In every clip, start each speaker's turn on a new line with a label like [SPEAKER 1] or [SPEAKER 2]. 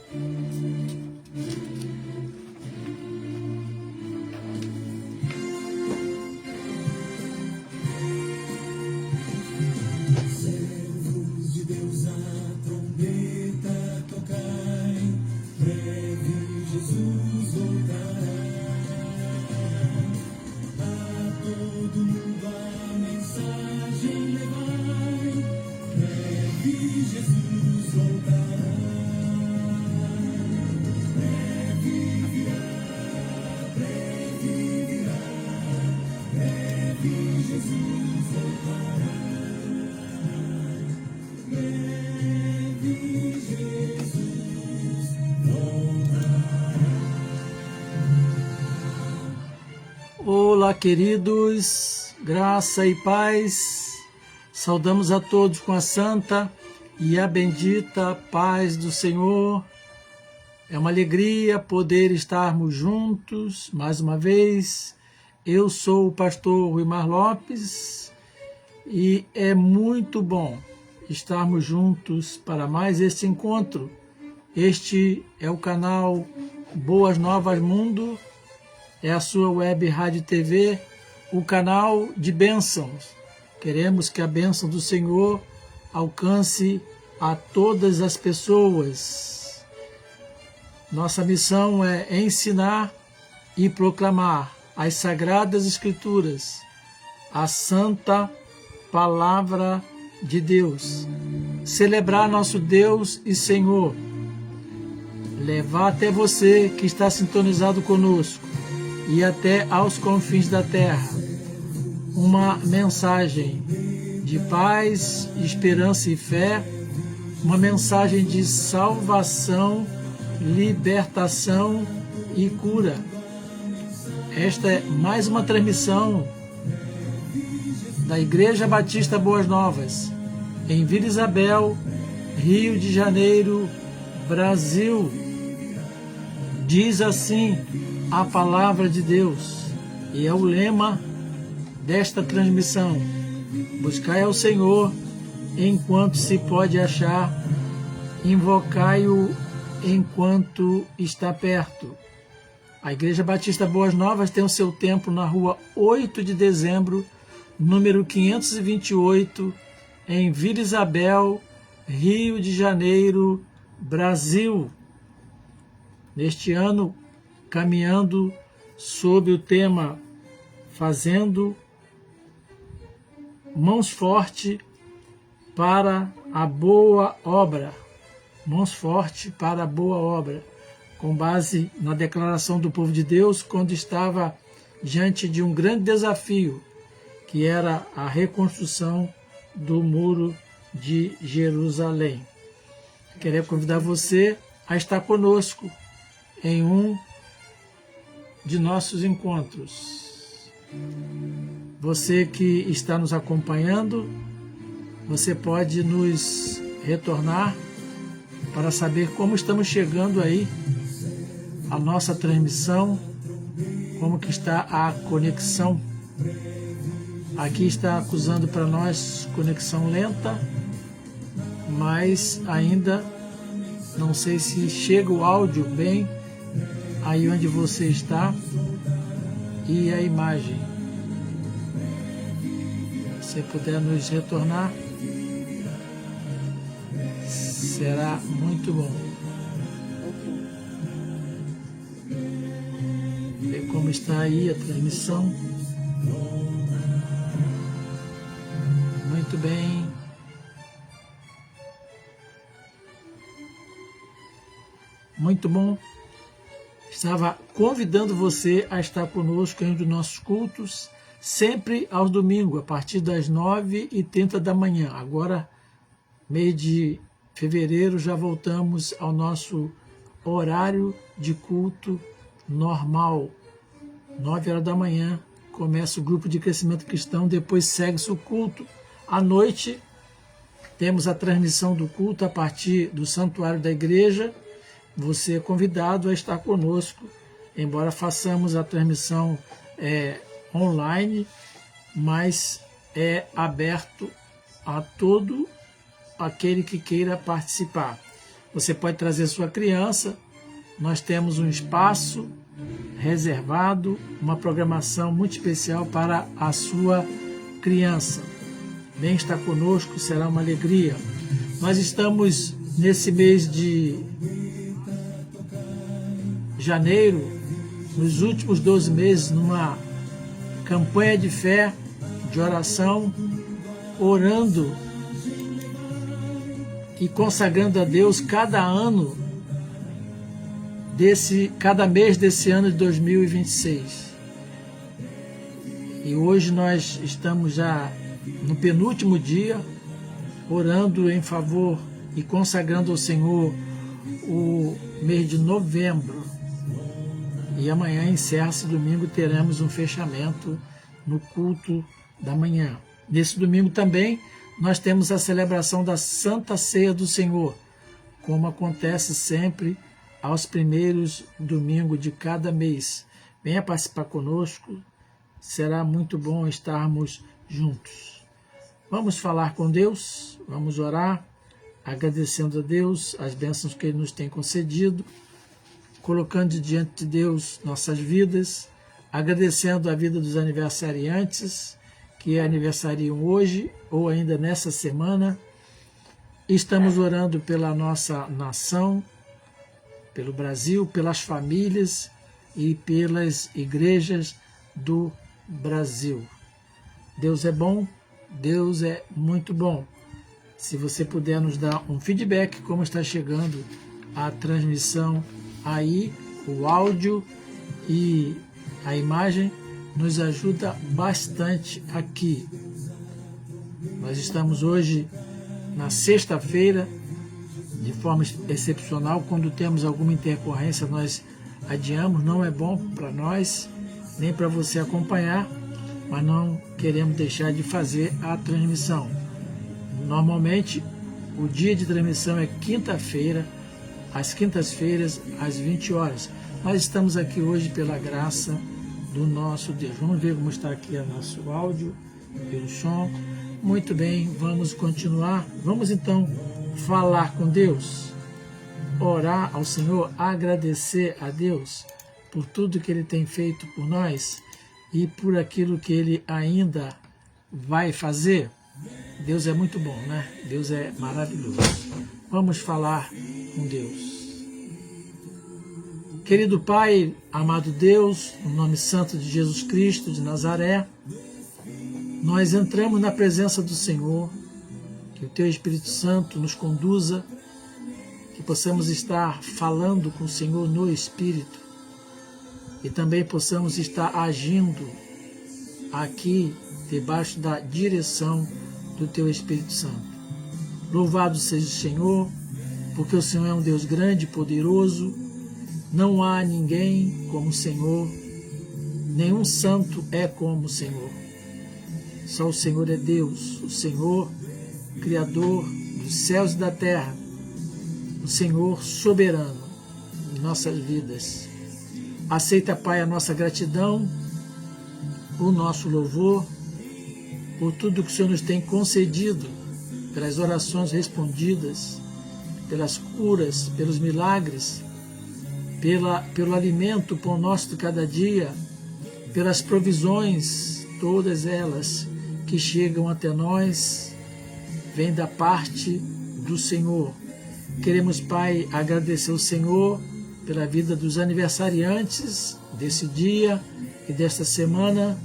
[SPEAKER 1] Servos de Deus, a trombeta tocai, breve Jesus voltará. A todo mundo a mensagem levai, breve Jesus voltará. Breve virá, breve virá, breve Jesus voltará. Breve Jesus voltará.
[SPEAKER 2] Olá, queridos, graça e paz. Saudamos a todos com a santa e a bendita paz do Senhor. É uma alegria poder estarmos juntos mais uma vez. Eu sou o pastor Ruimar Lopes e é muito bom estarmos juntos para mais este encontro. Este é o canal Boas Novas Mundo, é a sua web rádio TV, o canal de bênçãos. Queremos que a bênção do Senhor alcance a todas as pessoas. Nossa missão é ensinar e proclamar as Sagradas Escrituras, a Santa Palavra de Deus, celebrar nosso Deus e Senhor, levar até você que está sintonizado conosco e até aos confins da terra uma mensagem de paz, esperança e fé, uma mensagem de salvação, libertação e cura. Esta é mais uma transmissão da Igreja Batista Boas Novas, em Vila Isabel, Rio de Janeiro, Brasil. Diz assim a palavra de Deus, e é o lema desta transmissão: buscai ao Senhor enquanto se pode achar, invocai-o enquanto está perto. A Igreja Batista Boas Novas tem o seu templo na rua 8 de dezembro, número 528, em Vila Isabel, Rio de Janeiro, Brasil. Neste ano, caminhando sob o tema Fazendo Mãos Fortes para a Boa Obra. Mãos fortes para a boa obra, com base na declaração do povo de Deus quando estava diante de um grande desafio, que era a reconstrução do Muro de Jerusalém. Quero convidar você a estar conosco em um de nossos encontros. Você que está nos acompanhando, você pode nos retornar para saber como estamos chegando aí a nossa transmissão, como que está a conexão. Aqui está acusando para nós conexão lenta, mas ainda não sei se chega o áudio bem aí onde você está e a imagem. Se puder nos retornar, será muito bom. Ver como está aí a transmissão. Muito bem. Muito bom. Estava convidando você a estar conosco em um dos nossos cultos, sempre aos domingos, a partir das 9h30 da manhã. Agora, mês de fevereiro, já voltamos ao nosso horário de culto normal. 9h da manhã, começa o grupo de crescimento cristão, depois segue-se o culto. À noite, temos a transmissão do culto a partir do santuário da igreja. Você é convidado a estar conosco, embora façamos a transmissão online, mas é aberto a todo aquele que queira participar. Você pode trazer sua criança. Nós temos um espaço reservado, uma programação muito especial para a sua criança. Vem estar conosco, será uma alegria. Nós estamos nesse mês de janeiro, nos últimos 12 meses, numa campanha de fé, de oração, orando e consagrando a Deus cada mês desse ano de 2026. E hoje nós estamos já no penúltimo dia, orando em favor e consagrando ao Senhor o mês de novembro. E amanhã encerra-se, domingo, teremos um fechamento no culto da manhã. Nesse domingo também nós temos a celebração da Santa Ceia do Senhor, como acontece sempre aos primeiros domingos de cada mês. Venha participar conosco, será muito bom estarmos juntos. Vamos falar com Deus, vamos orar, agradecendo a Deus as bênçãos que Ele nos tem concedido, colocando diante de Deus nossas vidas, agradecendo a vida dos aniversariantes que aniversariam hoje ou ainda nessa semana. Estamos orando pela nossa nação, pelo Brasil, pelas famílias e pelas igrejas do Brasil. Deus é bom, Deus é muito bom. Se você puder nos dar um feedback, como está chegando a transmissão aí, o áudio e a imagem, nos ajuda bastante aqui. Nós estamos hoje na sexta-feira, de forma excepcional. Quando temos alguma intercorrência, nós adiamos, não é bom para nós, nem para você acompanhar, mas não queremos deixar de fazer a transmissão. Normalmente, o dia de transmissão é quinta-feira, às quintas-feiras, às 20 horas. Nós estamos aqui hoje pela graça do nosso Deus. Vamos ver como está aqui o nosso áudio e o som. Muito bem, vamos continuar. Vamos então falar com Deus, orar ao Senhor, agradecer a Deus por tudo que Ele tem feito por nós e por aquilo que Ele ainda vai fazer. Deus é muito bom, né? Deus é maravilhoso. Vamos falar com Deus. Querido Pai, amado Deus, no nome santo de Jesus Cristo de Nazaré, nós entramos na presença do Senhor, que o Teu Espírito Santo nos conduza, que possamos estar falando com o Senhor no Espírito e também possamos estar agindo aqui debaixo da direção do Teu Espírito Santo. Louvado seja o Senhor, porque o Senhor é um Deus grande e poderoso. Não há ninguém como o Senhor, nenhum santo é como o Senhor. Só o Senhor é Deus, o Senhor, Criador dos céus e da terra, o Senhor soberano em nossas vidas. Aceita, Pai, a nossa gratidão, o nosso louvor, por tudo que o Senhor nos tem concedido, pelas orações respondidas, pelas curas, pelos milagres, pelo alimento, pão nosso de cada dia, pelas provisões, todas elas que chegam até nós, vêm da parte do Senhor. Queremos, Pai, agradecer ao Senhor pela vida dos aniversariantes desse dia e desta semana,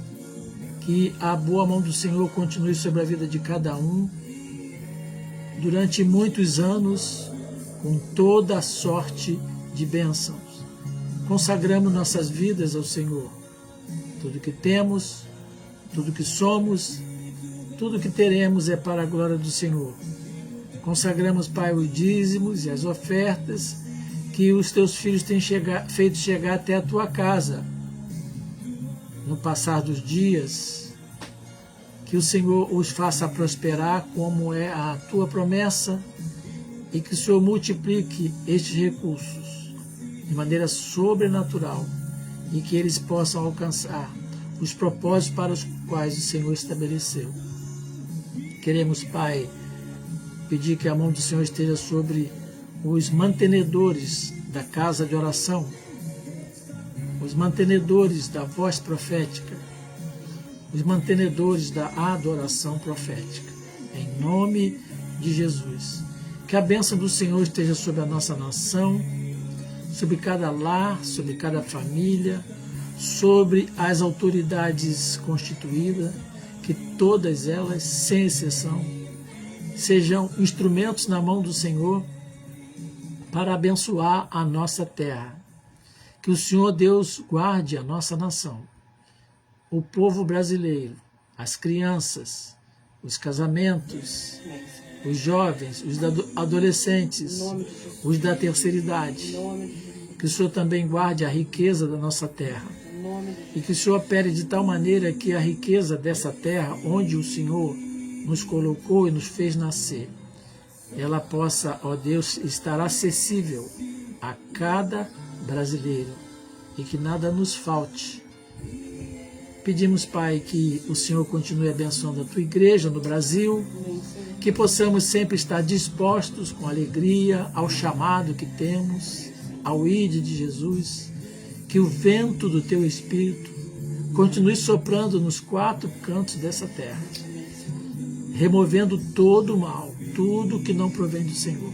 [SPEAKER 2] que a boa mão do Senhor continue sobre a vida de cada um, durante muitos anos, com toda a sorte de bênçãos. Consagramos nossas vidas ao Senhor. Tudo que temos, tudo que somos, tudo que teremos é para a glória do Senhor. Consagramos, Pai, os dízimos e as ofertas que os Teus filhos têm feito chegar até a Tua casa. No passar dos dias, que o Senhor os faça prosperar como é a Tua promessa e que o Senhor multiplique estes recursos de maneira sobrenatural e que eles possam alcançar os propósitos para os quais o Senhor estabeleceu. Queremos, Pai, pedir que a mão do Senhor esteja sobre os mantenedores da casa de oração, os mantenedores da voz profética, os mantenedores da adoração profética. Em nome de Jesus. Que a bênção do Senhor esteja sobre a nossa nação, sobre cada lar, sobre cada família, sobre as autoridades constituídas, que todas elas, sem exceção, sejam instrumentos na mão do Senhor para abençoar a nossa terra. Que o Senhor Deus guarde a nossa nação, o povo brasileiro, as crianças, os casamentos, os jovens, os adolescentes, os da terceira idade. Que o Senhor também guarde a riqueza da nossa terra. E que o Senhor opere de tal maneira que a riqueza dessa terra, onde o Senhor nos colocou e nos fez nascer, ela possa, ó Deus, estar acessível a cada brasileiro e que nada nos falte. Pedimos, Pai, que o Senhor continue abençoando a Tua igreja no Brasil, que possamos sempre estar dispostos com alegria ao chamado que temos, ao ID de Jesus, que o vento do Teu Espírito continue soprando nos quatro cantos dessa terra, removendo todo o mal, tudo que não provém do Senhor.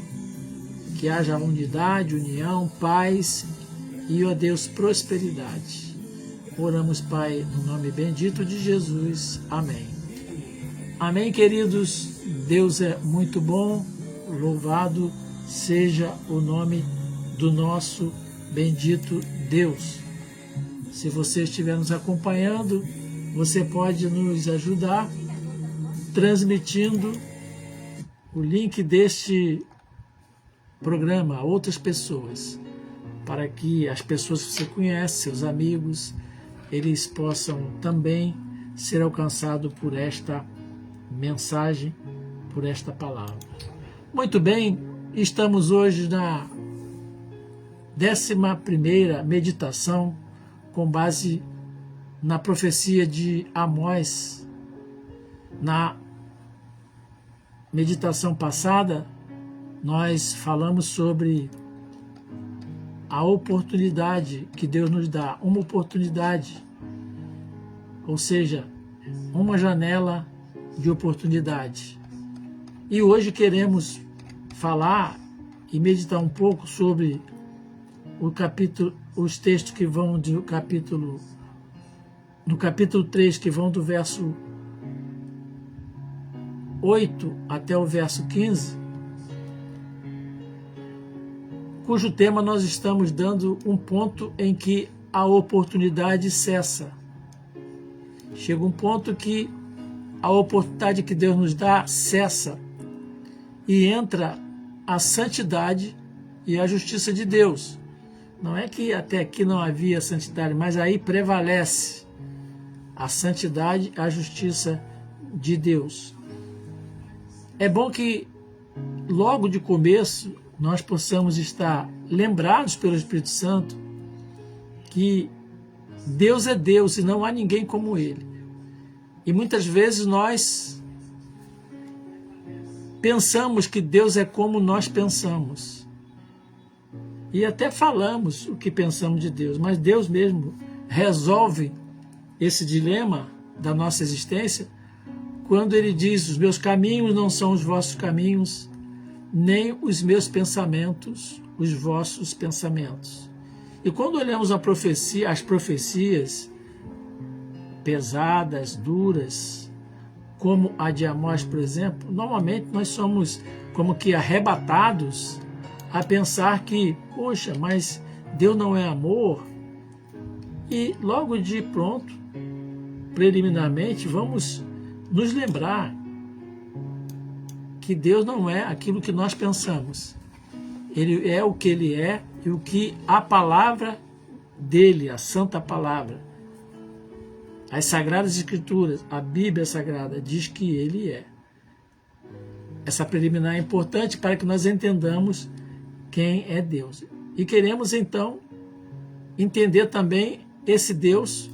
[SPEAKER 2] Que haja unidade, união, paz e, ó Deus, prosperidade. Oramos, Pai, no nome bendito de Jesus. Amém. Amém, queridos. Deus é muito bom. Louvado seja o nome do nosso bendito Deus. Se você estiver nos acompanhando, você pode nos ajudar transmitindo o link deste programa a outras pessoas, para que as pessoas que você conhece, seus amigos, eles possam também ser alcançados por esta mensagem, por esta palavra. Muito bem, estamos hoje na 11ª meditação com base na profecia de Amós. Na meditação passada, nós falamos sobre a oportunidade que Deus nos dá, uma oportunidade, ou seja, uma janela de oportunidade. E hoje queremos falar e meditar um pouco sobre o capítulo, os textos que vão do capítulo 3, que vão do verso 8 até o verso 15, cujo tema nós estamos dando um ponto em que a oportunidade cessa. Chega um ponto que a oportunidade que Deus nos dá cessa e entra a santidade e a justiça de Deus. Não é que até aqui não havia santidade, mas aí prevalece a santidade e a justiça de Deus. É bom que logo de começo nós possamos estar lembrados pelo Espírito Santo que Deus é Deus e não há ninguém como Ele. E muitas vezes nós pensamos que Deus é como nós pensamos. E até falamos o que pensamos de Deus, mas Deus mesmo resolve esse dilema da nossa existência quando Ele diz: os meus caminhos não são os vossos caminhos, nem os meus pensamentos, os vossos pensamentos. E quando olhamos as profecias pesadas, duras, como a de Amós, por exemplo, normalmente nós somos como que arrebatados a pensar que, poxa, mas Deus não é amor. E logo de pronto, preliminarmente, vamos nos lembrar que Deus não é aquilo que nós pensamos. Ele é o que Ele é e o que a palavra dele, a santa palavra, as sagradas escrituras, a Bíblia Sagrada, diz que Ele é. Essa preliminar é importante para que nós entendamos quem é Deus. E queremos, então, entender também esse Deus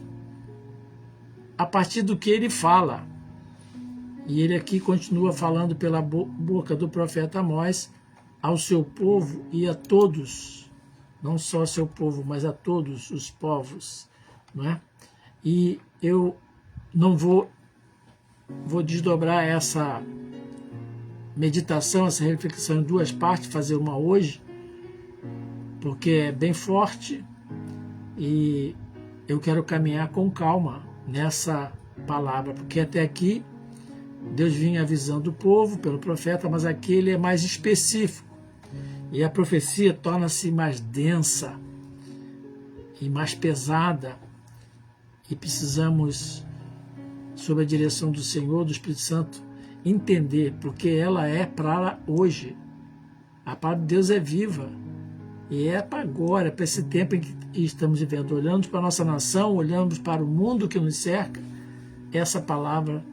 [SPEAKER 2] a partir do que Ele fala. E Ele aqui continua falando pela boca do profeta Amós ao seu povo e a todos, não só ao seu povo, mas a todos os povos, não é? E eu não vou desdobrar essa meditação, essa reflexão em duas partes, fazer uma hoje, porque é bem forte e eu quero caminhar com calma nessa palavra, porque até aqui Deus vinha avisando o povo pelo profeta, mas aqui ele é mais específico e a profecia torna-se mais densa e mais pesada e precisamos, sob a direção do Senhor, do Espírito Santo, entender, porque ela é para hoje. A palavra de Deus é viva e é para agora, para esse tempo em que estamos vivendo. Olhando para a nossa nação, olhando para o mundo que nos cerca, essa palavra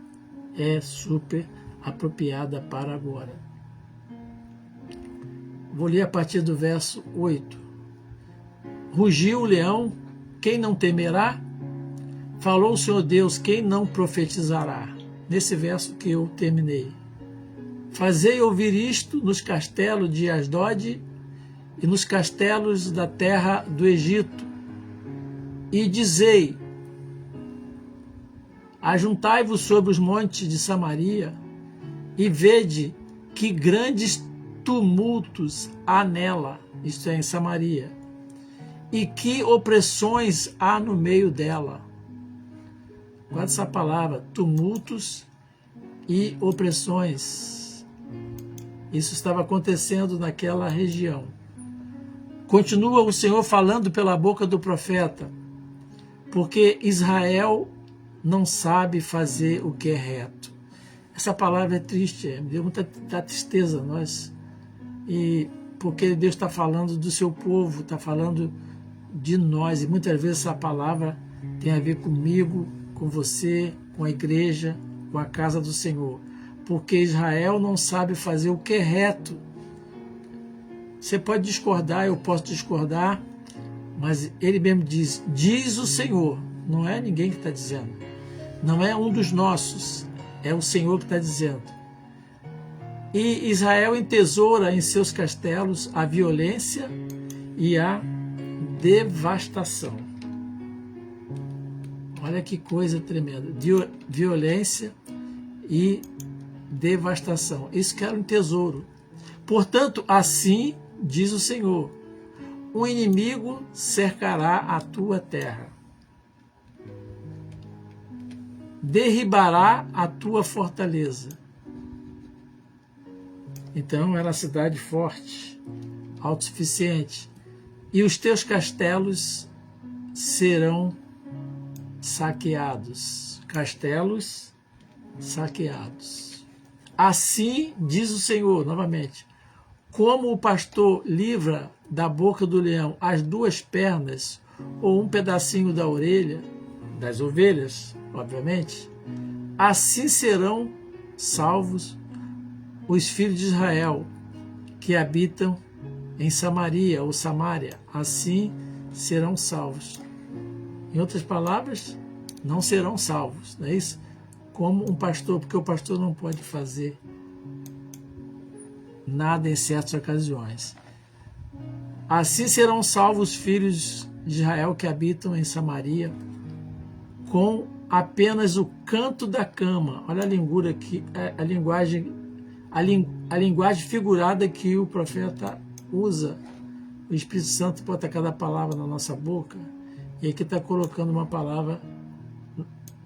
[SPEAKER 2] é super apropriada para agora. Vou ler a partir do verso 8. Rugiu o leão, quem não temerá? Falou o Senhor Deus, quem não profetizará? Nesse verso que eu terminei. Fazei ouvir isto nos castelos de Asdod e nos castelos da terra do Egito, e dizei: ajuntai-vos sobre os montes de Samaria, e vede que grandes tumultos há nela, isto é, em Samaria, e que opressões há no meio dela. Guarda essa palavra, tumultos e opressões. Isso estava acontecendo naquela região. Continua o Senhor falando pela boca do profeta, porque Israel não sabe fazer o que é reto. Essa palavra é triste, me deu muita tristeza a nós. E porque Deus está falando do seu povo, está falando de nós, e muitas vezes essa palavra tem a ver comigo, com você, com a igreja, com a casa do Senhor. Porque Israel não sabe fazer o que é reto. Você pode discordar, eu posso discordar, mas ele mesmo diz o Senhor, não é ninguém que está dizendo. Não é um dos nossos, é o Senhor que está dizendo. E Israel entesoura em seus castelos a violência e a devastação. Olha que coisa tremenda. Violência e devastação. Isso que era um tesouro. Portanto, assim diz o Senhor: um inimigo cercará a tua terra, derribará a tua fortaleza. Então era a cidade forte, autossuficiente, e os teus castelos serão saqueados. Castelos saqueados. Assim diz o Senhor, novamente: como o pastor livra da boca do leão as duas pernas ou um pedacinho da orelha, das ovelhas, obviamente, assim serão salvos os filhos de Israel que habitam em Samaria ou Samária. Assim serão salvos. Em outras palavras, não serão salvos, não é isso? Como um pastor, porque o pastor não pode fazer nada em certas ocasiões. Assim serão salvos os filhos de Israel que habitam em Samaria, com apenas o canto da cama. Olha a linguagem aqui, a linguagem figurada que o profeta usa. O Espírito Santo bota cada palavra na nossa boca, e aqui está colocando uma palavra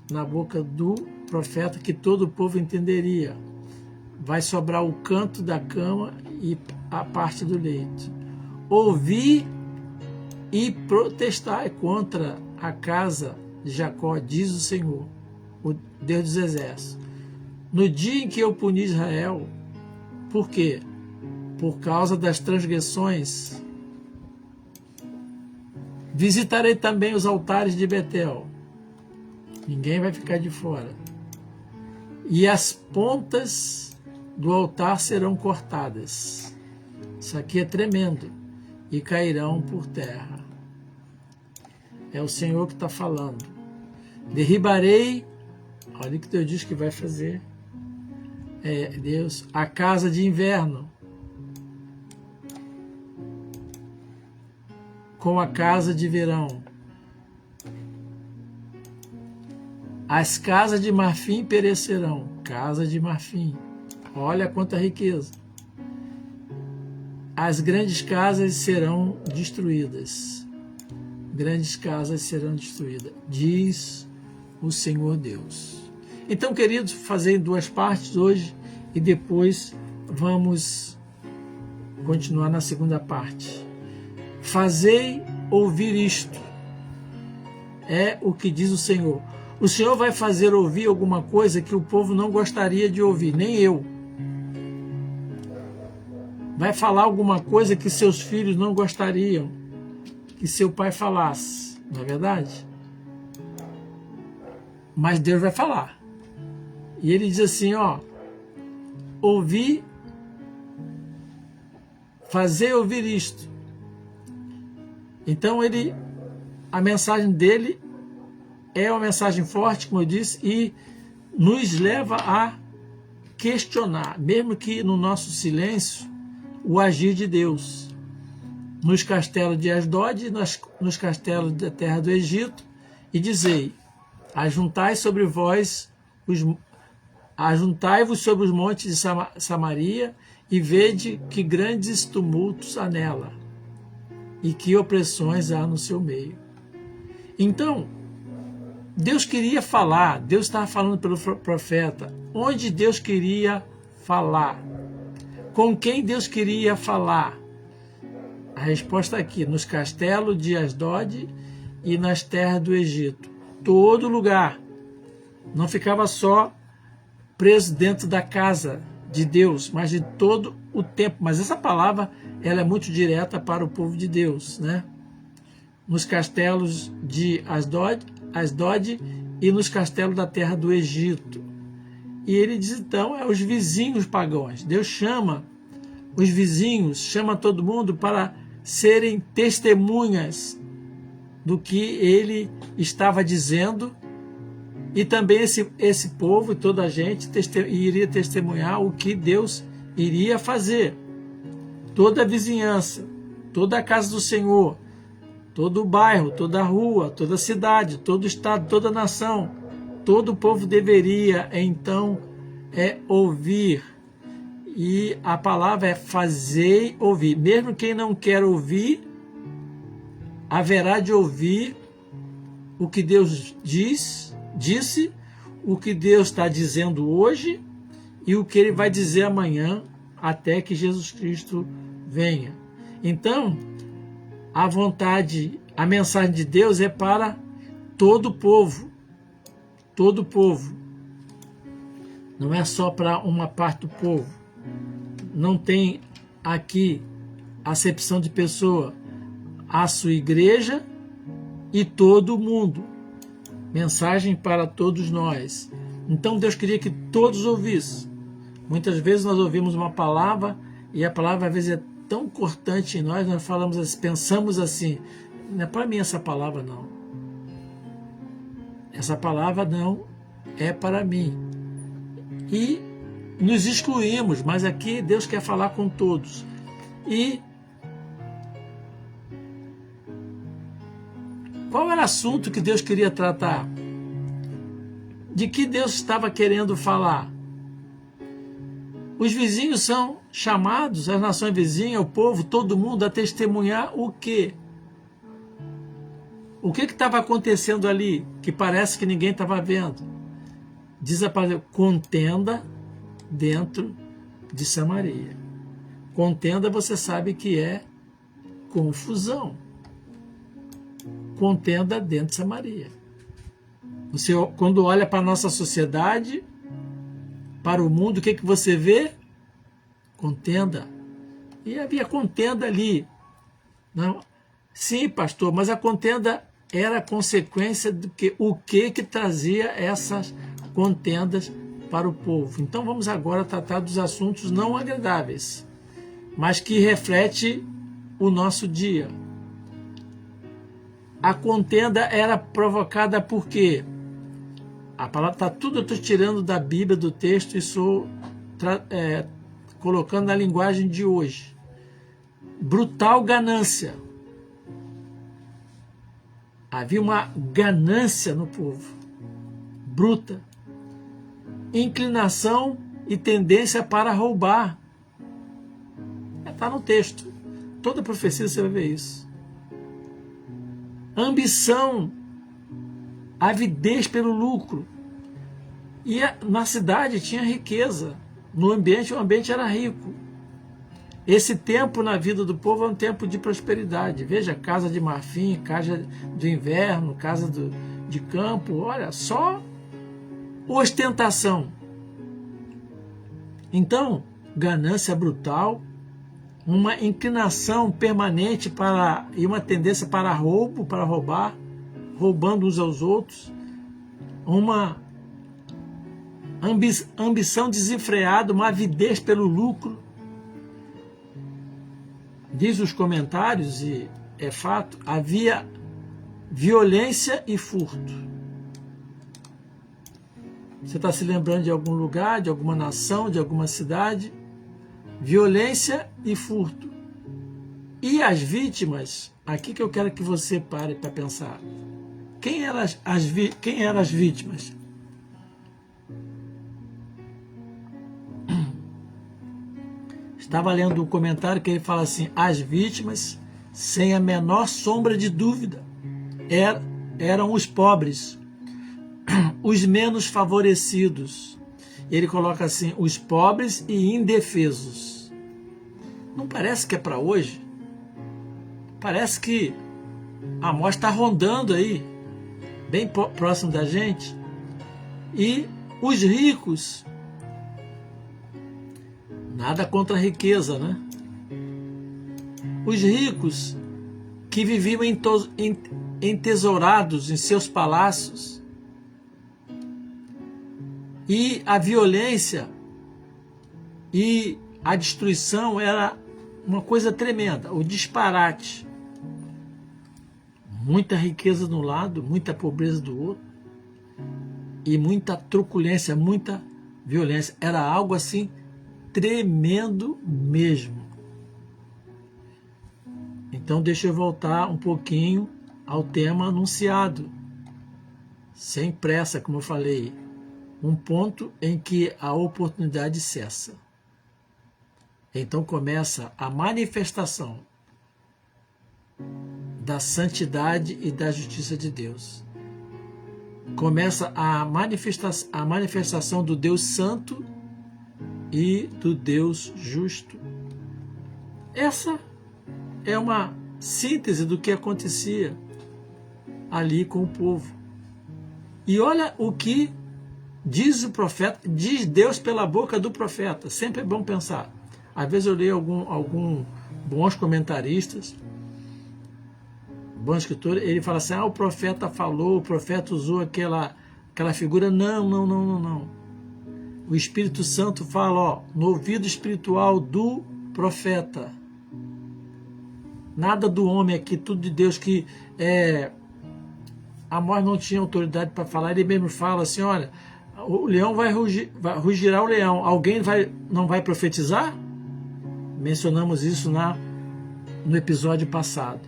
[SPEAKER 2] na boca do profeta que todo o povo entenderia. Vai sobrar o canto da cama e a parte do leito. Ouvi e protestai contra a casa de Jacó, diz o Senhor, o Deus dos exércitos. No dia em que eu puni Israel, por quê? Por causa das transgressões. Visitarei também os altares de Betel. Ninguém vai ficar de fora. E as pontas do altar serão cortadas. Isso aqui é tremendo. E cairão por terra. É o Senhor que está falando. Derribarei, olha o que Deus diz que vai fazer. Deus, a casa de inverno. com a casa de verão. As casas de marfim perecerão. Casa de marfim. Olha quanta riqueza. As grandes casas serão destruídas. Grandes casas serão destruídas, diz o Senhor Deus. Então, queridos, fazer em duas partes hoje e depois vamos continuar na segunda parte. Fazei ouvir isto, é o que diz o Senhor. O Senhor vai fazer ouvir alguma coisa que o povo não gostaria de ouvir, nem eu. Vai falar alguma coisa que seus filhos não gostariam que seu pai falasse, não é verdade? Mas Deus vai falar. E ele diz assim, ó, ouvir, fazer ouvir isto. Então a mensagem dele é uma mensagem forte, como eu disse, e nos leva a questionar, mesmo que no nosso silêncio, o agir de Deus. Nos castelos de Asdod, nos castelos da terra do Egito, e dizei, ajuntai-vos sobre os montes de Samaria, e vede que grandes tumultos há nela, e que opressões há no seu meio. Então, Deus queria falar, Deus estava falando pelo profeta, onde Deus queria falar, com quem Deus queria falar. A resposta aqui, nos castelos de Asdod e nas terras do Egito. Todo lugar. Não ficava só preso dentro da casa de Deus, mas de todo o tempo. Mas essa palavra ela é muito direta para o povo de Deus, né? Nos castelos de Asdod e nos castelos da terra do Egito. E ele diz então, os vizinhos pagãos. Deus chama os vizinhos, chama todo mundo para serem testemunhas do que ele estava dizendo, e também esse povo e toda a gente iria testemunhar o que Deus iria fazer. Toda a vizinhança, toda a casa do Senhor, todo o bairro, toda a rua, toda a cidade, todo o estado, toda a nação, todo o povo deveria então ouvir. E a palavra é fazei ouvir. Mesmo quem não quer ouvir, haverá de ouvir o que Deus disse, o que Deus está dizendo hoje e o que Ele vai dizer amanhã, até que Jesus Cristo venha. Então, a mensagem de Deus é para todo o povo. Todo o povo. Não é só para uma parte do povo. Não tem aqui acepção de pessoa, a sua igreja e todo o mundo. Mensagem para todos nós. Então Deus queria que todos ouvissem. Muitas vezes nós ouvimos uma palavra e a palavra às vezes é tão cortante em nós falamos assim, pensamos assim, não é para mim essa palavra não. Essa palavra não é para mim. E nos excluímos, mas aqui Deus quer falar com todos. E qual era o assunto que Deus queria tratar? De que Deus estava querendo falar? Os vizinhos são chamados, as nações vizinhas, o povo, todo mundo, a testemunhar o quê? O que estava acontecendo ali, que parece que ninguém estava vendo? Diz a palavra, contenda dentro de Samaria. Contenda, você sabe que é confusão. Contenda dentro de Samaria. Você, quando olha para a nossa sociedade, para o mundo, o que você vê? Contenda. E havia contenda ali. Não? Sim, pastor, mas a contenda era consequência do que o que trazia essas contendas para o povo. Então vamos agora tratar dos assuntos não agradáveis, mas que reflete o nosso dia. A contenda era provocada por quê? A palavra está tudo, eu estou tirando da Bíblia, do texto, e estou colocando na linguagem de hoje. Brutal ganância. Havia uma ganância no povo, bruta, inclinação e tendência para roubar. Está no texto. Toda profecia você vai ver isso. Ambição, avidez pelo lucro. E na cidade tinha riqueza. No ambiente, o ambiente era rico. Esse tempo na vida do povo é um tempo de prosperidade. Veja, casa de marfim, casa do inverno, casa de campo. Olha, só ostentação. Então, ganância brutal, uma inclinação permanente e uma tendência para roubo, para roubar, roubando uns aos outros, uma ambição desenfreada, uma avidez pelo lucro. Diz os comentários, e é fato, havia violência e furto. Você está se lembrando de algum lugar, de alguma nação, de alguma cidade? Violência e furto. E as vítimas, aqui que eu quero que você pare para pensar. Quem eram as vítimas? Estava lendo um comentário que ele fala assim: as vítimas, sem a menor sombra de dúvida, eram os pobres, os menos favorecidos. Ele coloca assim: os pobres e indefesos. Não parece que é para hoje? Parece que a morte está rondando aí, bem próximo da gente. E os ricos, nada contra a riqueza, né? Os ricos que viviam entesourados em seus palácios. E a violência e a destruição era uma coisa tremenda, o disparate. Muita riqueza de um lado, muita pobreza do outro, e muita truculência, muita violência. Era algo assim tremendo mesmo. Então deixa eu voltar um pouquinho ao tema anunciado, sem pressa, como eu falei. Um ponto em que a oportunidade cessa. Então começa a manifestação da santidade e da justiça de Deus. Começa a manifestação do Deus santo e do Deus justo. Essa é uma síntese do que acontecia ali com o povo. E olha o que diz o profeta, diz Deus pela boca do profeta. Sempre é bom pensar. Às vezes eu leio algum bons comentaristas, bom escritor, ele fala assim: o profeta falou, o profeta usou aquela figura. Não. O Espírito Santo fala, no ouvido espiritual do profeta. Nada do homem aqui, tudo de Deus, que Amós não tinha autoridade para falar. Ele mesmo fala assim: olha, o leão rugirá o leão. Alguém não vai profetizar? Mencionamos isso no episódio passado.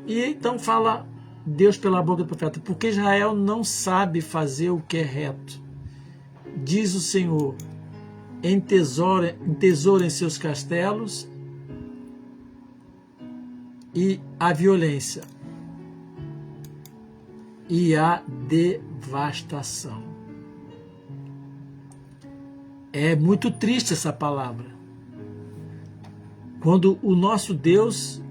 [SPEAKER 2] E então fala Deus pela boca do profeta: porque Israel não sabe fazer o que é reto. Diz o Senhor: entesourem seus castelos e a violência e a devastação. É muito triste essa palavra. Quando o nosso Deus,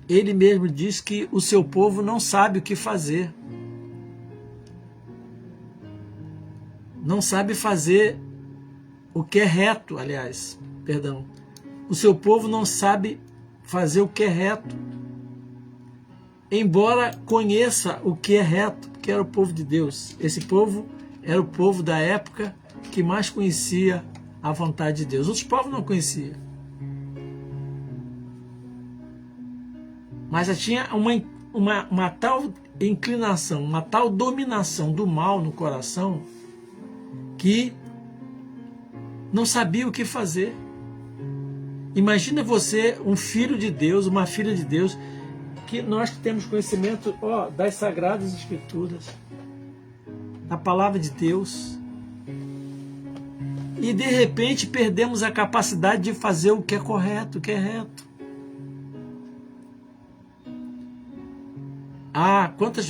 [SPEAKER 2] Ele mesmo diz que o seu povo não sabe o que fazer. Não sabe fazer o que é reto, perdão. O seu povo não sabe fazer o que é reto. Embora conheça o que é reto, que era o povo de Deus. Esse povo era o povo da época que mais conhecia a vontade de Deus. Outros povos não conheciam. Mas já tinha uma tal inclinação, uma tal dominação do mal no coração, que não sabia o que fazer. Imagina você, um filho de Deus, uma filha de Deus, que nós que temos conhecimento das Sagradas Escrituras, da Palavra de Deus, e de repente perdemos a capacidade de fazer o que é correto, o que é reto. Quantas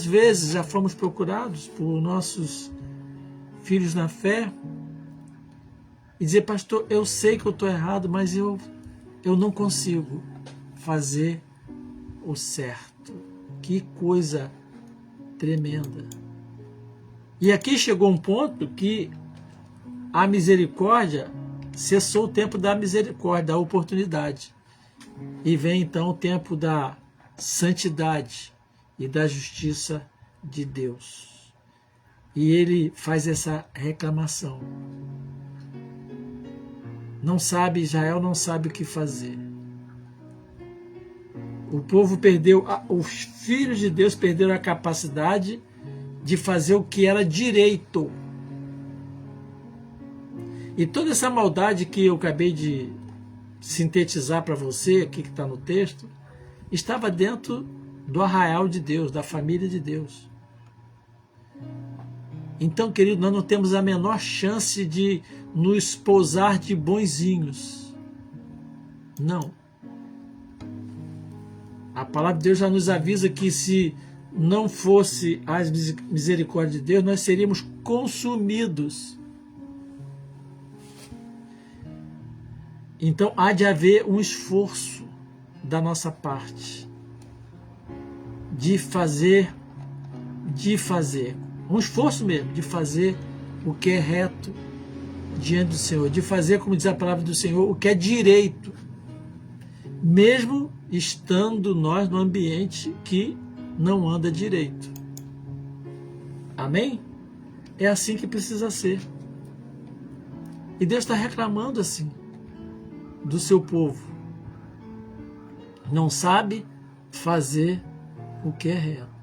[SPEAKER 2] vezes já fomos procurados por nossos filhos na fé e dizer: pastor, eu sei que eu estou errado, mas eu não consigo fazer o certo. Que coisa tremenda. E aqui chegou um ponto que a misericórdia cessou, o tempo da misericórdia, da oportunidade. E vem então o tempo da santidade e da justiça de Deus. E ele faz essa reclamação. Israel não sabe o que fazer. O povo perdeu, os filhos de Deus perderam a capacidade de fazer o que era direito. E toda essa maldade que eu acabei de sintetizar para você, aqui que está no texto, estava dentro do arraial de Deus, da família de Deus. Então, querido, nós não temos a menor chance de nos posar de bonzinhos. Não. A palavra de Deus já nos avisa que se não fosse a misericórdia de Deus, nós seríamos consumidos. Então há de haver um esforço da nossa parte de fazer, um esforço mesmo, de fazer o que é reto diante do Senhor, de fazer, como diz a palavra do Senhor, o que é direito, mesmo estando nós no ambiente que não anda direito. Amém? É assim que precisa ser. E Deus está reclamando assim do seu povo. Não sabe fazer o que é reto.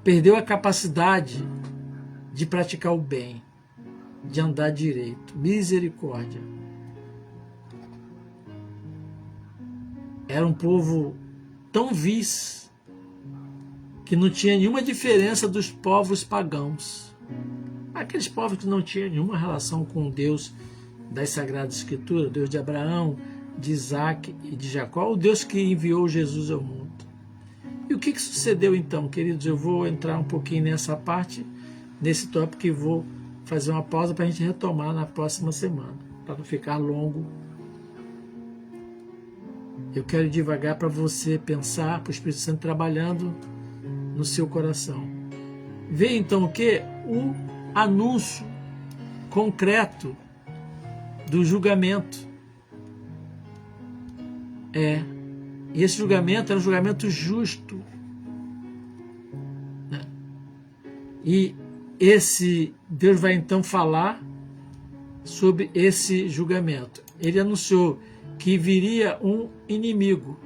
[SPEAKER 2] Perdeu a capacidade de praticar o bem, de andar direito. Misericórdia. Era um povo tão vis que não tinha nenhuma diferença dos povos pagãos. Aqueles povos que não tinham nenhuma relação com o Deus das Sagradas Escrituras, o Deus de Abraão, de Isaac e de Jacó, o Deus que enviou Jesus ao mundo. E o que sucedeu então, queridos? Eu vou entrar um pouquinho nessa parte, nesse tópico, e vou fazer uma pausa para a gente retomar na próxima semana, para não ficar longo. Eu quero devagar para você pensar, para o Espírito Santo trabalhando no seu coração. Vê então o que? O anúncio concreto do julgamento. E esse julgamento era um julgamento justo. Né? E Deus vai então falar sobre esse julgamento. Ele anunciou que viria um inimigo.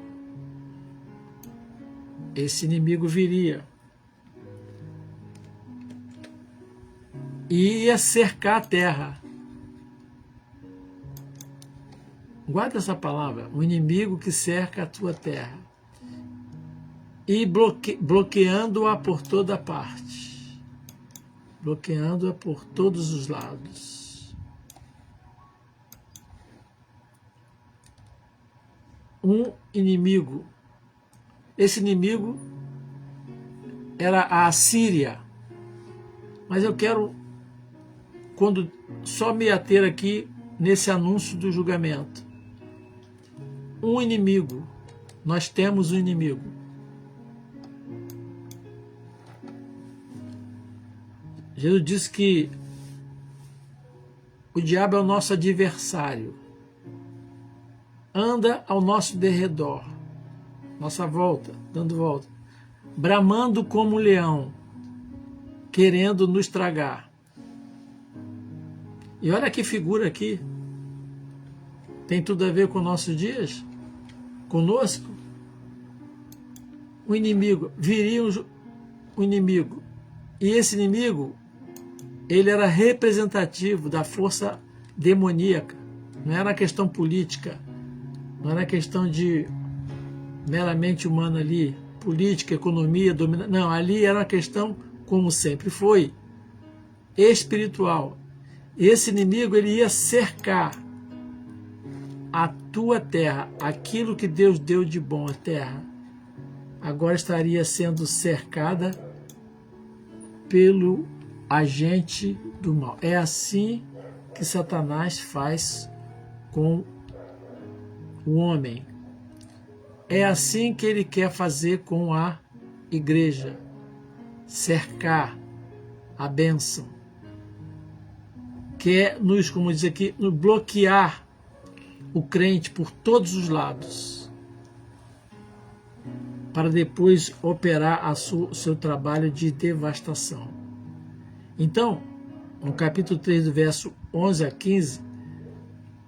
[SPEAKER 2] Esse inimigo viria e ia cercar a terra. Guarda essa palavra, um inimigo que cerca a tua terra e bloqueando-a por toda parte, bloqueando-a por todos os lados. Um inimigo. Esse inimigo era a Assíria. Mas eu quero, só me ater aqui nesse anúncio do julgamento. Um inimigo. Nós temos um inimigo. Jesus disse que o diabo é o nosso adversário. Anda ao nosso derredor, nossa volta, dando volta, bramando como um leão, querendo nos tragar. E olha que figura aqui. Tem tudo a ver com nossos dias? Conosco? O inimigo, viria um inimigo. E esse inimigo, ele era representativo da força demoníaca. Não era uma questão política. Não era questão de meramente humana ali, política, economia, dominação. Não, ali era uma questão, como sempre foi, espiritual. Esse inimigo ele ia cercar a tua terra, aquilo que Deus deu de bom à terra, agora estaria sendo cercada pelo agente do mal. É assim que Satanás faz com o homem. É assim que ele quer fazer com a igreja, cercar a bênção. Quer nos, como diz aqui, nos bloquear o crente por todos os lados, para depois operar o seu trabalho de devastação. Então, no capítulo 3, do verso 11 a 15,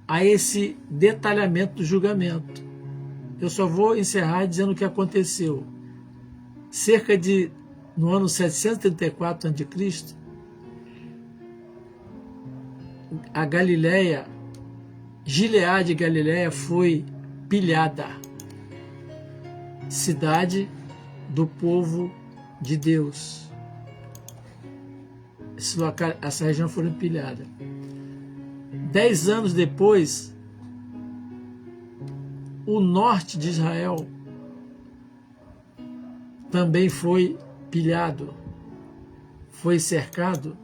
[SPEAKER 2] há esse detalhamento do julgamento. Eu só vou encerrar dizendo o que aconteceu. No ano 734 a.C., a Galileia, Gileade e Galileia foi pilhada. Cidade do povo de Deus. Essa região foi pilhada. 10 anos depois, o norte de Israel também foi pilhado, foi cercado,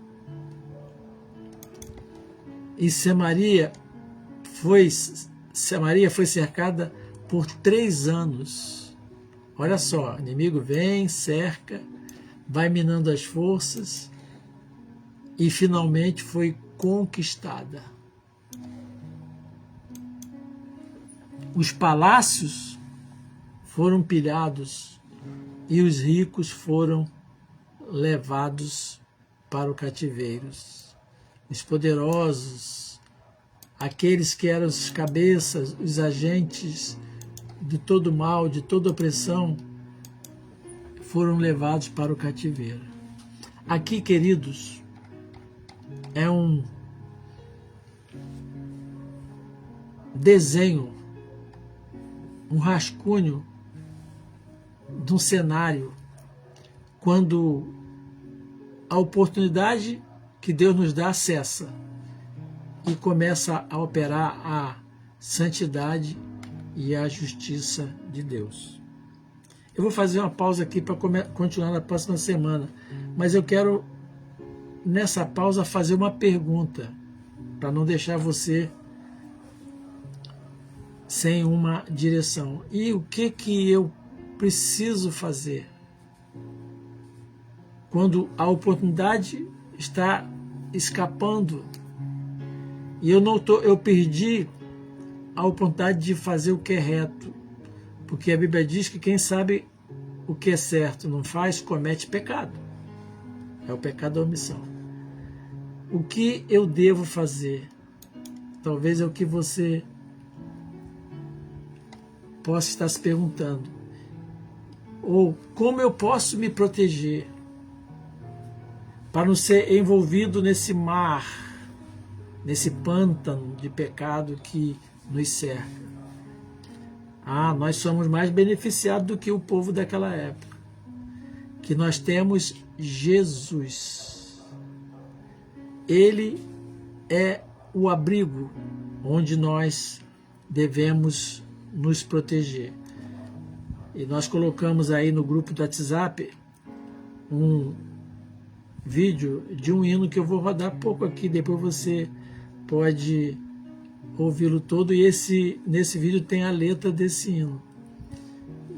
[SPEAKER 2] e Samaria foi cercada por 3 anos. Olha só, o inimigo vem, cerca, vai minando as forças e finalmente foi conquistada. Os palácios foram pilhados e os ricos foram levados para o cativeiro. Os poderosos, aqueles que eram os cabeças, os agentes de todo mal, de toda opressão, foram levados para o cativeiro. Aqui, queridos, é um desenho, um rascunho de um cenário quando a oportunidade que Deus nos dá cessa e começa a operar a santidade e a justiça de Deus. Eu vou fazer uma pausa aqui para continuar na próxima semana, mas eu quero, nessa pausa, fazer uma pergunta, para não deixar você sem uma direção. E o que eu preciso fazer quando a oportunidade está escapando e eu perdi a oportunidade de fazer o que é reto? Porque a Bíblia diz que quem sabe o que é certo não faz, comete pecado. É o pecado da omissão. O que eu devo fazer? Talvez é o que você possa estar se perguntando. Ou como eu posso me proteger para não ser envolvido nesse mar, nesse pântano de pecado que nos cerca? Nós somos mais beneficiados do que o povo daquela época, que nós temos Jesus. Ele é o abrigo onde nós devemos nos proteger. E nós colocamos aí no grupo do WhatsApp um vídeo de um hino que eu vou rodar pouco aqui, depois você pode ouvi-lo todo, e nesse vídeo tem a letra desse hino.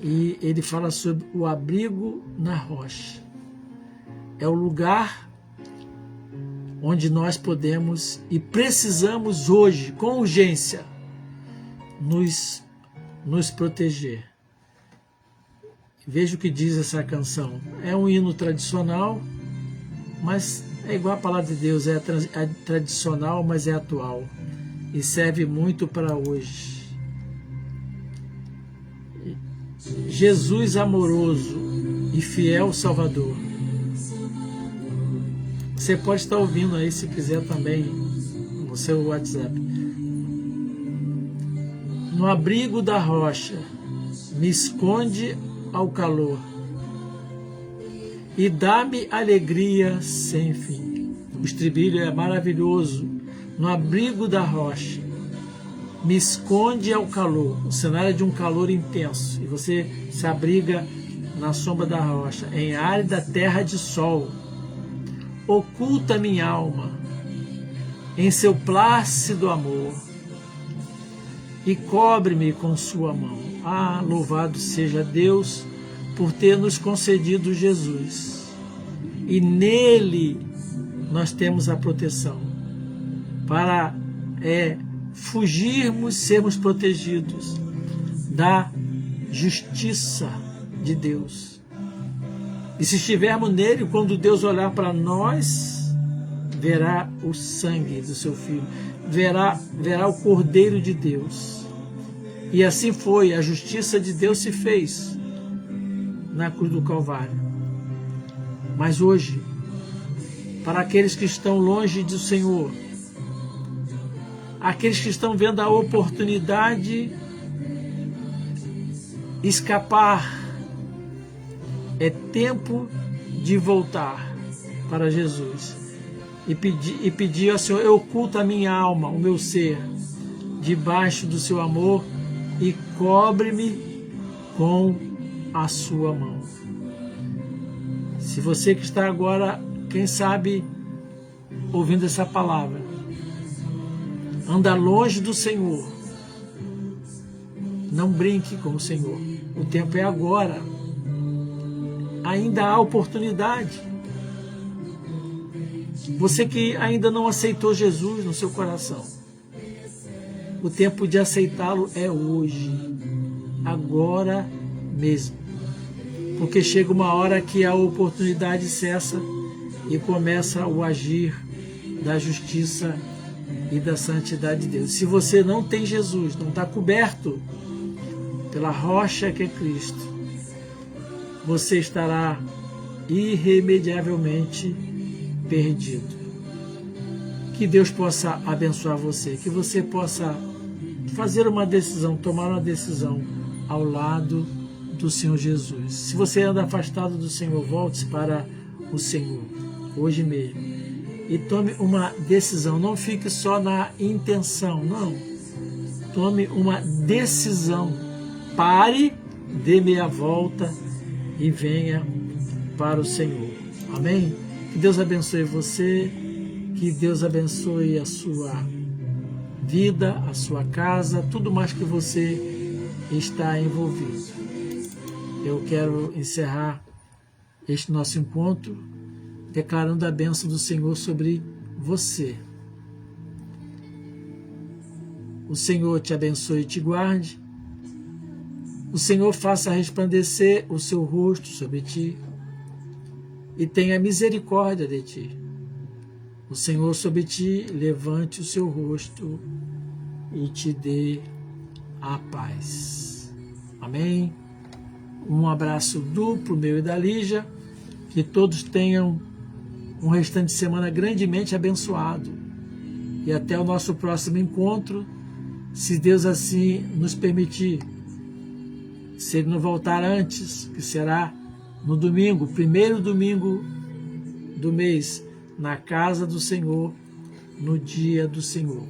[SPEAKER 2] E ele fala sobre o abrigo na rocha. É o lugar onde nós podemos e precisamos hoje, com urgência, nos proteger. Veja o que diz essa canção. É um hino tradicional, mas é igual a palavra de Deus, é tradicional, mas é atual e serve muito para hoje. Jesus amoroso e fiel Salvador. Você pode estar ouvindo aí, se quiser também, no seu WhatsApp. no abrigo da rocha, me esconde ao calor e dá-me alegria sem fim. O estribilho é maravilhoso. No abrigo da rocha, me esconde ao calor. O cenário é de um calor intenso e você se abriga na sombra da rocha, em árida terra de sol. Oculta minha alma em seu plácido amor e cobre-me com sua mão. Ah, louvado seja Deus por ter nos concedido Jesus. E nele nós temos a proteção para fugirmos, sermos protegidos da justiça de Deus. E se estivermos nele, quando Deus olhar para nós, verá o sangue do seu Filho, verá o Cordeiro de Deus. E assim foi, a justiça de Deus se fez na cruz do Calvário. Mas hoje, para aqueles que estão longe do Senhor, aqueles que estão vendo a oportunidade escapar, é tempo de voltar para Jesus e pedir ao Senhor: oculta a minha alma, o meu ser, debaixo do seu amor e cobre-me com a sua mão. Se você que está agora, quem sabe, ouvindo essa palavra, anda longe do Senhor, não brinque com o Senhor. O tempo é agora. Ainda há oportunidade. Você que ainda não aceitou Jesus no seu coração, o tempo de aceitá-lo é hoje, agora mesmo. Porque chega uma hora que a oportunidade cessa e começa o agir da justiça e da santidade de Deus. Se você não tem Jesus, não está coberto pela rocha que é Cristo, você estará irremediavelmente perdido. Que Deus possa abençoar você, que você possa fazer uma decisão, tomar uma decisão ao lado do Senhor Jesus. Se você anda afastado do Senhor, volte-se para o Senhor, hoje mesmo, e tome uma decisão. Não fique só na intenção, não. Tome uma decisão. Pare, dê meia volta e venha para o Senhor. Amém? Que Deus abençoe você, que Deus abençoe a sua vida, a sua casa, tudo mais que você está envolvido. Eu quero encerrar este nosso encontro declarando a bênção do Senhor sobre você. O Senhor te abençoe e te guarde. O Senhor faça resplandecer o seu rosto sobre ti e tenha misericórdia de ti. O Senhor sobre ti levante o seu rosto e te dê a paz. Amém? Um abraço duplo meu e da Lígia. Que todos tenham um restante de semana grandemente abençoado. E até o nosso próximo encontro, se Deus assim nos permitir. Se Ele não voltar antes, que será no domingo, primeiro domingo do mês, na casa do Senhor, no dia do Senhor.